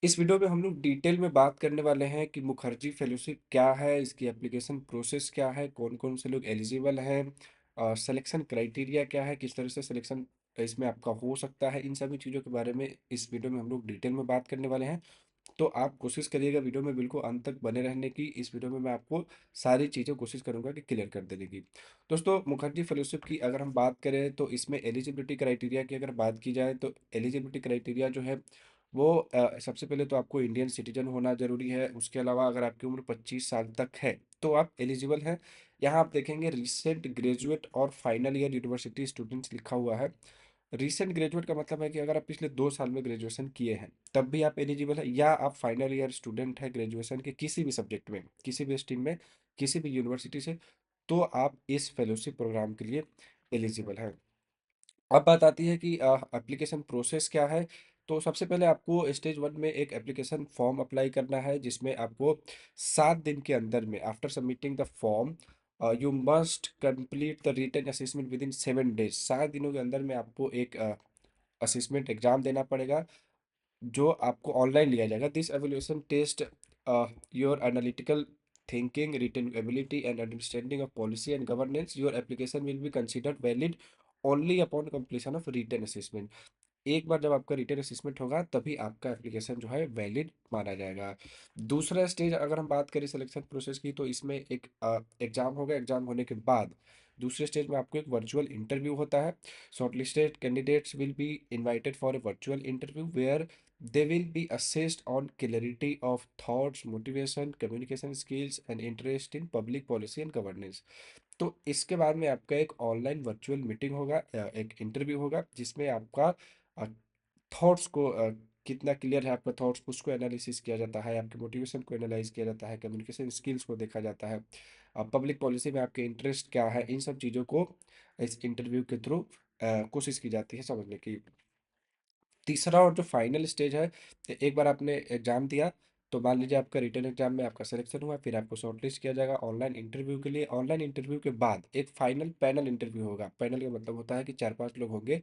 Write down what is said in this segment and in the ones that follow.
इस वीडियो में हम लोग डिटेल में बात करने वाले हैं कि मुखर्जी फेलोशिप क्या है, इसकी एप्लीकेशन प्रोसेस क्या है, कौन-कौन से लोग एलिजिबल हैं, सिलेक्शन क्राइटेरिया क्या है, किस तरह से सिलेक्शन इसमें आपका हो सकता है। इन सभी चीज़ों के बारे में इस वीडियो में हम लोग डिटेल में बात करने वाले हैं। तो आप कोशिश करिएगा वीडियो में बिल्कुल अंत तक बने रहने की। इस वीडियो में मैं आपको सारी चीज़ें कोशिश करूंगा कि क्लियर कर देने की। दोस्तों, मुखर्जी फेलोशिप की अगर हम बात करें तो इसमें एलिजिबिलिटी क्राइटेरिया की अगर बात की जाए तो एलिजिबिलिटी क्राइटेरिया जो है वो सबसे पहले तो आपको इंडियन सिटीजन होना जरूरी है। उसके अलावा अगर आपकी उम्र 25 साल तक है तो आप एलिजिबल हैं। यहाँ आप देखेंगे रिसेंट ग्रेजुएट और फाइनल ईयर यूनिवर्सिटी स्टूडेंट्स लिखा हुआ है। रिसेंट ग्रेजुएट का मतलब है कि अगर आप पिछले 2 साल में ग्रेजुएशन किए हैं तब भी आप एलिजिबल है, या आप फाइनल ईयर स्टूडेंट है ग्रेजुएशन के किसी भी सब्जेक्ट में, किसी भी स्ट्रीम में, किसी भी यूनिवर्सिटी से, तो आप इस फेलोशिप प्रोग्राम के लिए एलिजिबल है। अब बात आती है कि एप्लीकेशन प्रोसेस क्या है। तो सबसे पहले आपको स्टेज 1 में एक एप्लीकेशन फॉर्म अप्लाई करना है, जिसमें आपको 7 दिन के अंदर में after submitting the form you must complete the written assessment within 7 days. 7 दिनों के अंदर में आपको एक असेसमेंट एग्जाम देना पड़ेगा, जो आपको ऑनलाइन लिया जाएगा। This evaluation test your analytical thinking, written ability and understanding of policy and governance. Your application will be considered valid only upon completion of written assessment. एक बार जब आपका रिटन असेसमेंट होगा तभी आपका एप्लीकेशन जो है वैलिड माना जाएगा। दूसरा स्टेज अगर हम बात करें सिलेक्शन प्रोसेस की, तो इसमें एक एग्जाम होगा। एग्जाम होने के बाद दूसरे स्टेज में आपको एक वर्चुअल इंटरव्यू होता है। Shortlisted candidates will be invited for a virtual interview where they will be assessed on clarity of thoughts, motivation, communication skills and interest in public policy and governance। तो इसके बाद में आपका एक ऑनलाइन वर्चुअल मीटिंग होगा, एक interview होगा, जिसमें आपका थॉट्स को कितना क्लियर है आपका थॉट्स, उसको एनालिसिस किया जाता है, आपके मोटिवेशन को एनालाइज किया जाता है, कम्युनिकेशन स्किल्स को देखा जाता है, पब्लिक पॉलिसी में आपके इंटरेस्ट क्या है। इन सब चीज़ों को इस इंटरव्यू के थ्रू कोशिश की जाती है समझने की। तीसरा और जो फाइनल स्टेज है, एक बार आपने एग्जाम दिया तो मान लीजिए आपका रिटन एग्जाम में आपका सिलेक्शन हुआ, फिर आपको शॉर्टलिस्ट किया जाएगा ऑनलाइन इंटरव्यू के लिए। ऑनलाइन इंटरव्यू के बाद एक फाइनल पैनल इंटरव्यू होगा। पैनल का मतलब होता है कि 4-5 लोग होंगे,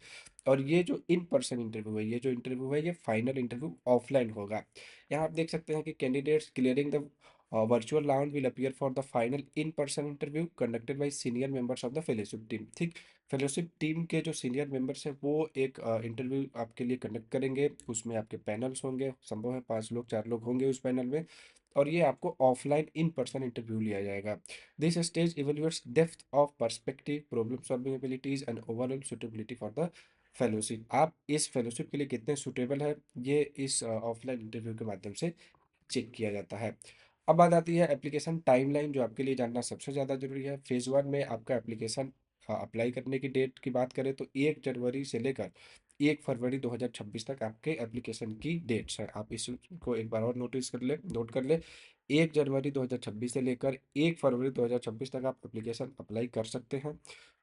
और ये जो इन पर्सन इंटरव्यू है, ये जो इंटरव्यू है, ये फाइनल इंटरव्यू ऑफलाइन होगा। यहाँ आप देख सकते हैं कि candidates clearing the virtual round will appear for the final in-person interview conducted by senior members of the fellowship team। ठीक, फेलोशिप टीम के जो सीनियर मेंबर्स हैं वो एक इंटरव्यू आपके लिए कंडक्ट करेंगे। उसमें आपके पैनल्स होंगे, संभव है 5 लोग 4 लोग होंगे उस पैनल में, और ये आपको ऑफलाइन इन पर्सन इंटरव्यू लिया जाएगा। This stage evaluates depth of perspective, problem solving abilities and overall suitability for the fellowship. आप इस फेलोशिप के लिए कितने सुटेबल है, ये इस ऑफलाइन इंटरव्यू के माध्यम से चेक किया जाता है। अब बात आती है एप्लीकेशन टाइमलाइन, जो आपके लिए जानना सबसे ज़्यादा जरूरी है। फेज 1 में आपका एप्लीकेशन अप्लाई करने की डेट की बात करें तो 1 जनवरी से लेकर 1 फरवरी 2026 तक आपके एप्लीकेशन की डेट्स हैं। आप इसको एक बार और नोट कर ले। 1 जनवरी 2026 से लेकर 1 फरवरी 2026 तक आप एप्लीकेशन अप्लाई कर सकते हैं।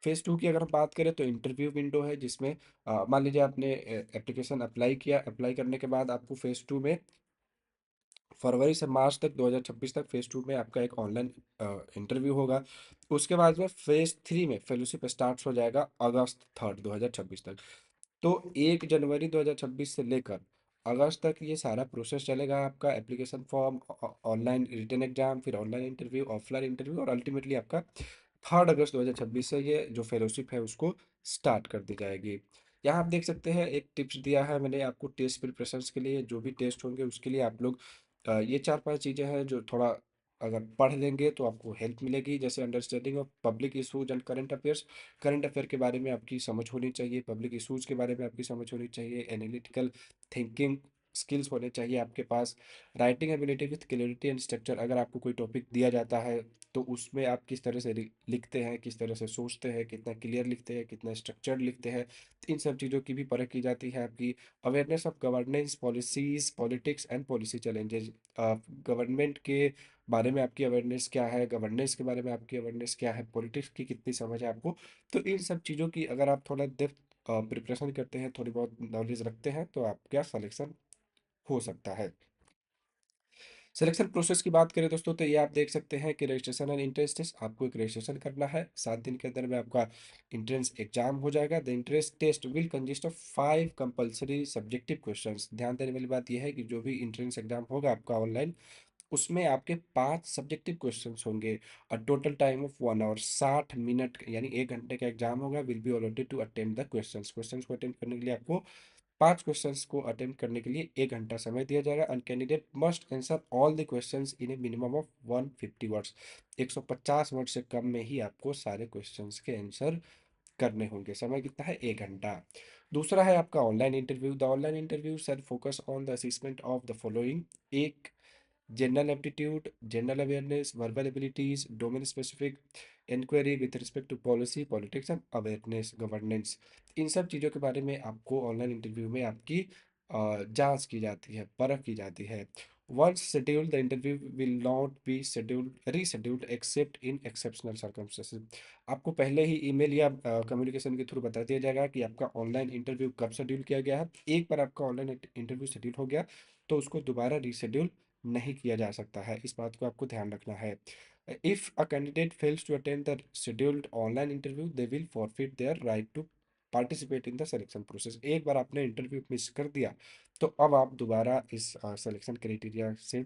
फेज 2 की अगर हम बात करें तो इंटरव्यू विंडो है, जिसमें मान लीजिए आपने एप्लीकेशन अप्लाई किया। अप्लाई करने के बाद आपको फेज 2 में फरवरी से मार्च तक 2026 तक फेज 2 में आपका एक ऑनलाइन इंटरव्यू होगा। उसके बाद में फेज 3 में फेलोशिप स्टार्ट हो जाएगा अगस्त 3 2026 तक। तो 1 जनवरी 2026 से लेकर अगस्त तक ये सारा प्रोसेस चलेगा। आपका application form, online written exam, फिर ऑनलाइन इंटरव्यू, ऑफलाइन इंटरव्यू, और अल्टीमेटली आपका 3 अगस्त 2026 से ये जो फेलोशिप है उसको स्टार्ट कर दी जाएगी। यहाँ आप देख सकते हैं एक टिप्स दिया है मैंने आपको टेस्ट प्रिपरेशंस के लिए। जो भी टेस्ट होंगे उसके लिए आप लोग ये 4-5 चीज़ें हैं जो थोड़ा अगर पढ़ लेंगे तो आपको हेल्प मिलेगी। जैसे understanding of public issues and current affairs, current affair के बारे में आपकी समझ होनी चाहिए, पब्लिक इशूज़ के बारे में आपकी समझ होनी चाहिए, एनालिटिकल थिंकिंग स्किल्स होने चाहिए आपके पास, writing ability with clarity and structure. अगर आपको कोई टॉपिक दिया जाता है तो उसमें आप किस तरह से लिखते हैं, किस तरह से सोचते हैं, कितना क्लियर लिखते हैं, कितना स्ट्रक्चर्ड लिखते हैं, इन सब चीज़ों की भी परख की जाती है। आपकी awareness of governance, policies, politics and policy challenges, government के बारे में आपकी अवेयरनेस क्या है, गवर्नेंस के बारे में आपकी अवेयरनेस क्या है, पॉलिटिक्स की कितनी समझ है आपको। तो इन सब चीज़ों की अगर आप थोड़ा डेप्थ प्रिपरेशन करते हैं, थोड़ी बहुत नॉलेज रखते हैं, तो आपका सलेक्शन हो सकता है। सिलेक्शन प्रोसेस की बात करें दोस्तों, तो ये आप देख सकते हैं कि रजिस्ट्रेशन एंड इंट्रेंस टेस्ट, आपको एक रजिस्ट्रेशन करना है, 7 दिन के अंदर में आपका इंट्रेंस एग्जाम हो जाएगा। The entrance test will consist of 5 compulsory subjective questions. ध्यान देने वाली बात यह है कि जो भी इंट्रेंस एग्जाम होगा आपका ऑनलाइन, उसमें आपके 5 सब्जेक्टिव क्वेश्चंस होंगे और total time of 1 hour, 60 minute, यानी 1 घंटे का एग्जाम होगा। Will be allotted to attempt the questions. Questions को अटेम्प्ट करने के लिए आपको 5 क्वेश्चंस को अटेम्प्ट करने के लिए 1 घंटा समय दिया जाएगा। And candidate must answer all the questions in A minimum of 150 words. 150 word से कम में ही आपको सारे क्वेश्चंस के आंसर करने होंगे। समय कितना है? 1 घंटा। दूसरा है आपका online interview. The online interview sir focus on the assessment of the following: एक, general aptitude, general awareness, verbal abilities, domain specific inquiry with respect to policy, politics and awareness, governance. इन सब चीज़ों के बारे में आपको ऑनलाइन इंटरव्यू में आपकी जांच की जाती है, परख की जाती है। Once scheduled, the interview will not be scheduled rescheduled except in exceptional circumstances. आपको पहले ही ईमेल या कम्युनिकेशन के थ्रू बता दिया जाएगा कि आपका ऑनलाइन इंटरव्यू कब शेड्यूल किया गया है। एक बार आपका ऑनलाइन इंटरव्यू शेड्यूल हो गया तो उसको दोबारा रीशेड्यूल नहीं किया जा सकता है। इस बात को आपको ध्यान रखना है। If a candidate fails to attend the scheduled online interview, they will forfeit their right to participate in the selection process. एक बार आपने इंटरव्यू मिस कर दिया तो अब आप दोबारा इस सिलेक्शन क्राइटेरिया से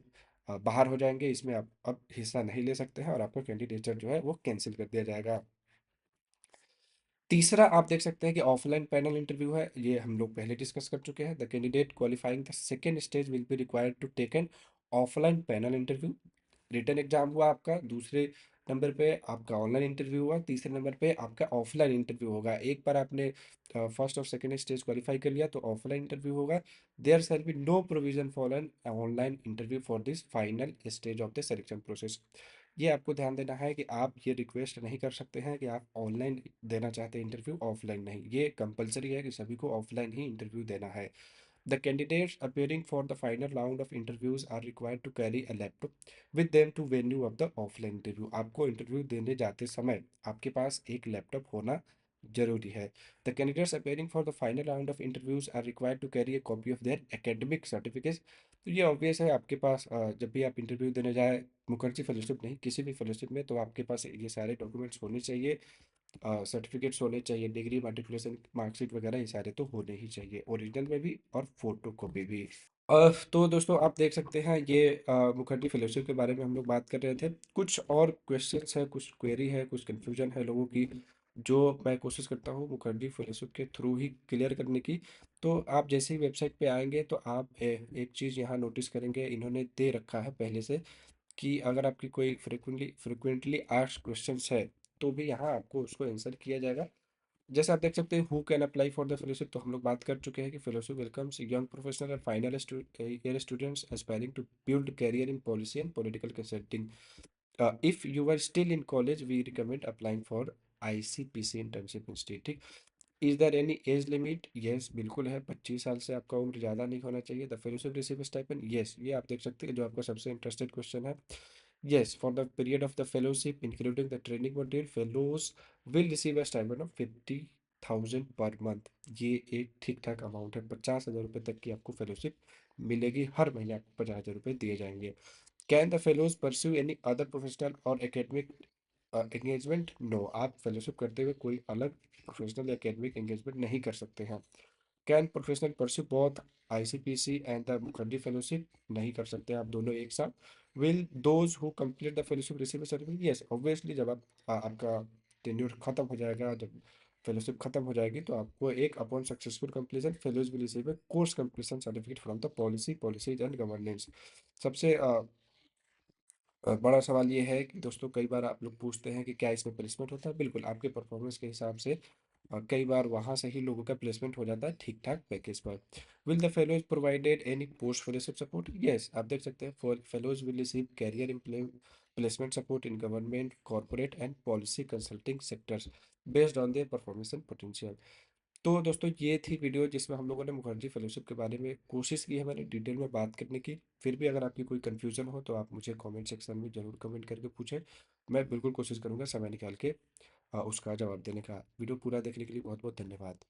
बाहर हो जाएंगे। इसमें आप अब हिस्सा नहीं ले सकते हैं और आपका कैंडिडेचर जो है वो कैंसिल कर दिया जाएगा। तीसरा आप देख सकते हैं कि ऑफलाइन पैनल इंटरव्यू है। ये हम लोग पहले डिस्कस कर चुके हैं। The candidate qualifying the second stage will be required to take an offline panel interview. Written exam हुआ आपका, दूसरे नंबर पे आपका ऑनलाइन इंटरव्यू हुआ, तीसरे नंबर पे आपका ऑफलाइन इंटरव्यू होगा। एक बार आपने फर्स्ट और सेकेंड स्टेज क्वालिफाई कर लिया तो ऑफलाइन इंटरव्यू होगा। There shall be no provision for an online interview for this final stage of the selection process. ये आपको ध्यान देना है कि आप ये रिक्वेस्ट नहीं कर सकते हैं कि आप ऑनलाइन देना चाहते हैं इंटरव्यू, ऑफलाइन नहीं। ये कंपलसरी है कि सभी को ऑफलाइन ही इंटरव्यू देना है। The candidates appearing for the final round of interviews are required to carry a laptop with them to venue of the offline interview। आपको इंटरव्यू देने जाते समय आपके पास एक लैपटॉप होना जरूरी है। The candidates appearing for the final round of interviews are required to carry a copy of their academic certificates। तो ये ऑब्वियस है, आपके पास जब भी आप इंटरव्यू देने जाए, मुखर्जी फेलोशिप नहीं किसी भी फेलोशिप में, तो आपके पास ये सारे डॉक्यूमेंट्स होने चाहिए। सर्टिफिकेट्स होने चाहिए, डिग्री, मार्टिकुलेशन, मार्कशीट वगैरह ये सारे तो होने ही चाहिए, ओरिजिनल में भी और फोटो कॉपी भी। तो दोस्तों आप देख सकते हैं ये मुखर्जी फेलोशिप के बारे में हम लोग बात कर रहे थे। कुछ और क्वेश्चंस है, कुछ क्वेरी है, कुछ कंफ्यूजन है लोगों की, जो मैं कोशिश करता हूँ मुखर्जी फेलोशिप के थ्रू ही क्लियर करने की। तो आप जैसे ही वेबसाइट पे आएंगे तो आप एक चीज़ यहाँ नोटिस करेंगे, इन्होंने दे रखा है पहले से कि अगर आपकी कोई फ्रिक्वेंटली आस्क्ड क्वेश्चंस है तो भी यहाँ आपको उसको आंसर किया जाएगा। जैसे आप देख सकते हैं who can apply for the fellowship, तो हम लोग बात कर चुके हैं कि fellowship welcomes young professional and final year students aspiring to build career in policy and political consulting. If you are still in college we recommend applying for ICPC internship institute. ठीक। Is there any age limit? Yes बिल्कुल है, 25 साल से आपका उम्र ज़्यादा नहीं होना चाहिए। The fellowship receive stipend? Yes, ये आप देख सकते हैं जो आपका सबसे इंटरेस्टेड क्वेश्चन है। Yes, for the period of the fellowship, including the training module, fellows will receive a stipend of 50,000 per month. ये एक ठीक ठाक अमाउंट है, 50,000 रुपये तक की आपको फेलोशिप मिलेगी। हर महीने आपको 50,000 रुपये दिए जाएंगे। Can the fellows pursue any other professional और एकेडमिक एंगेजमेंट? नो, आप फेलोशिप करते हुए कोई अलग प्रोफेशनल या एकेडमिक एंगेजमेंट नहीं कर सकते हैं। Can professional pursue both ICPC and the Mukherjee fellowship? नहीं कर सकते आप दोनों एक साथ। Will those who complete the fellowship receive certificate? Yes obviously, जब आप आपका टेन्योर खत्म हो जाएगा, जब फेलोशिप खत्म हो जाएगी तो आपको एक upon successful completion fellows will receive A course completion certificate from the policies and governance. सबसे बड़ा सवाल ये है कि दोस्तों कई बार आप लोग पूछते हैं कि क्या इसमें प्लेसमेंट होता है? बिल्कुल, आपके परफॉर्मेंस के हिसाब से कई बार वहाँ से ही लोगों का प्लेसमेंट हो जाता है ठीक ठाक पैकेज पर। Will the fellows provided any post fellowship support? Yes, आप देख सकते हैं for fellows will receive career placement support in government, corporate and policy consulting sectors based on their performance and potential. तो दोस्तों ये थी वीडियो जिसमें हम लोगों ने मुखर्जी फेलोशिप के बारे में कोशिश की है मैंने डिटेल में बात करने की। फिर भी अगर आपकी कोई कन्फ्यूज़न हो तो आप मुझे कमेंट सेक्शन में ज़रूर कमेंट करके पूछें। मैं बिल्कुल कोशिश करूँगा समय निकाल के उसका जवाब देने का। वीडियो पूरा देखने के लिए बहुत बहुत धन्यवाद।